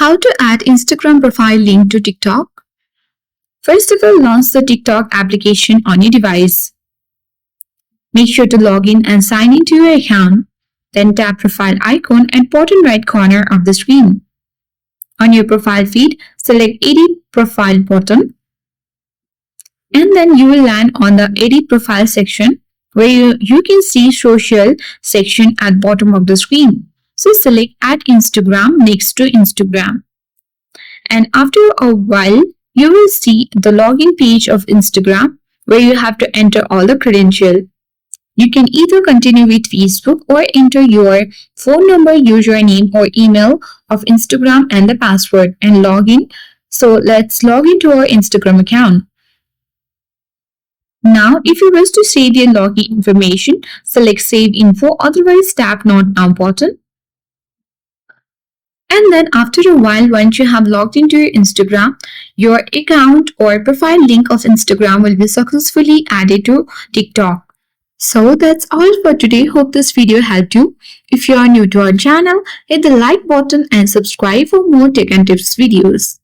How to add Instagram profile link to TikTok? First of all, launch the TikTok application on your device. Make sure to log in and sign into your account. Then tap profile icon at bottom right corner of the screen. On your profile feed, select Edit Profile button. And then you will land on the Edit Profile section where you can see Social section at bottom of the screen. So select Add Instagram next to Instagram. And after a while, you will see the login page of Instagram where you have to enter all the credentials. You can either continue with Facebook or enter your phone number, username or email of Instagram and the password and log in. So let's log into our Instagram account. Now, if you wish to save your login information, select Save Info, otherwise tap Not Now button. And then after a while, once you have logged into your Instagram, your account or profile link of Instagram will be successfully added to TikTok. So that's all for today. Hope this video helped you. If you are new to our channel, hit the like button and subscribe for more tech and tips videos.